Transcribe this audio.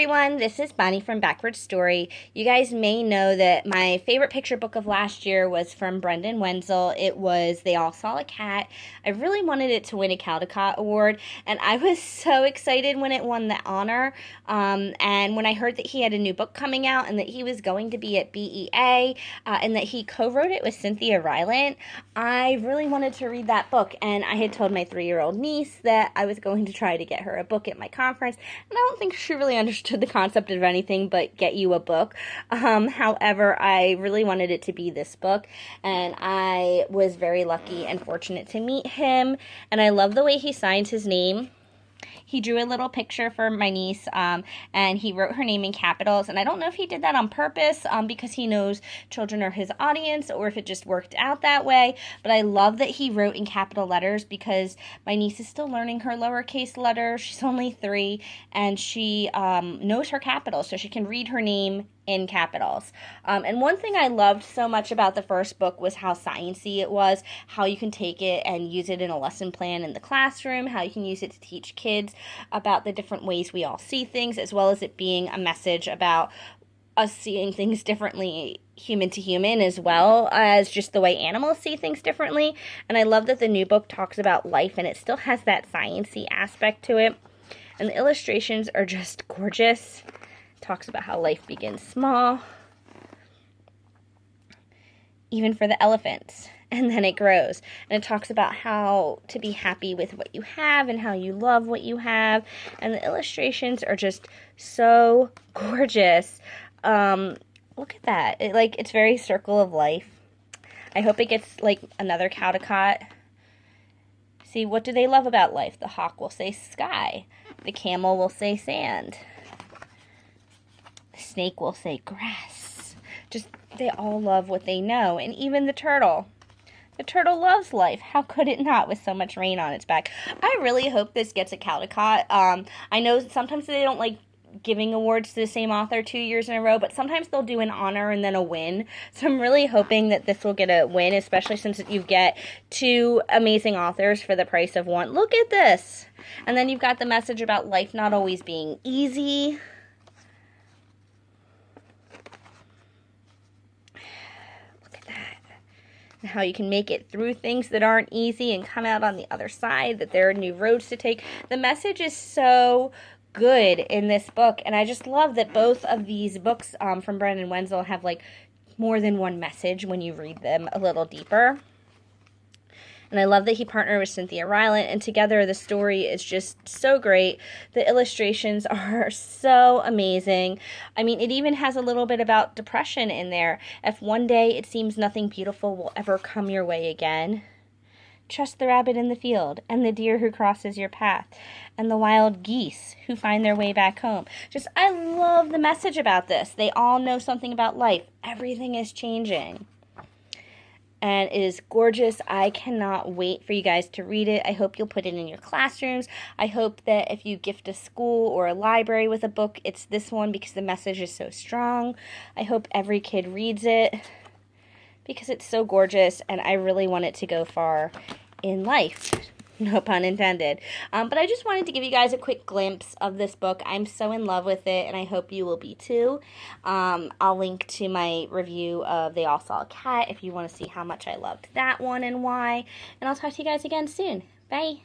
everyone, this is Bonnie from Backward Story. You guys may know that my favorite picture book of last year was from Brendan Wenzel. It was They All Saw a Cat. I really wanted it to win a Caldecott Award, and I was so excited when it won the honor. And when I heard that he had a new book coming out and that he was going to be at BEA and that he co-wrote it with Cynthia Rylant, I really wanted to read that book, and I had told my 3-year-old niece that I was going to try to get her a book at my conference, and I don't think she really understood the concept of anything but get you a book. However, I really wanted it to be this book, and I was very lucky and fortunate to meet him, and I love the way he signs his name. He drew a little picture for my niece, and he wrote her name in capitals. And I don't know if he did that on purpose because he knows children are his audience or if it just worked out that way. But I love that he wrote in capital letters because my niece is still learning her lowercase letters. She's only 3, and she knows her capitals, so she can read her name in capitals. And one thing I loved so much about the first book was how sciencey it was, how you can take it and use it in a lesson plan in the classroom, how you can use it to teach kids about the different ways we all see things, as well as it being a message about us seeing things differently, human to human, as well as just the way animals see things differently. And I love that the new book talks about life and it still has that sciencey aspect to it. And the illustrations are just gorgeous. Talks about how life begins small, even for the elephants, and then it grows. And it talks about how to be happy with what you have and how you love what you have. And the illustrations are just so gorgeous. Look at that. It's very circle of life. I hope it gets another Caldecott. See, what do they love about life? The hawk will say sky. The camel will say sand. The snake will say grass. Just, they all love what they know. And even the turtle. The turtle loves life. How could it not with so much rain on its back? I really hope this gets a Caldecott. I know sometimes they don't like giving awards to the same author 2 years in a row, but sometimes they'll do an honor and then a win. So I'm really hoping that this will get a win, especially since you get 2 amazing authors for the price of 1. Look at this. And then you've got the message about life not always being easy. And how you can make it through things that aren't easy and come out on the other side, that there are new roads to take. The message is so good in this book, and I just love that both of these books from Brendan Wenzel have more than one message when you read them a little deeper. And I love that he partnered with Cynthia Rylant, and together the story is just so great. The illustrations are so amazing. I mean, it even has a little bit about depression in there. If one day it seems nothing beautiful will ever come your way again, trust the rabbit in the field, and the deer who crosses your path, and the wild geese who find their way back home. Just, I love the message about this. They all know something about life. Everything is changing. And it is gorgeous. I cannot wait for you guys to read it. I hope you'll put it in your classrooms. I hope that if you gift a school or a library with a book, it's this one because the message is so strong. I hope every kid reads it because it's so gorgeous, and I really want it to go far in life. No pun intended. But I just wanted to give you guys a quick glimpse of this book. I'm so in love with it, and I hope you will be too. I'll link to my review of They All Saw a Cat if you want to see how much I loved that one and why. And I'll talk to you guys again soon. Bye.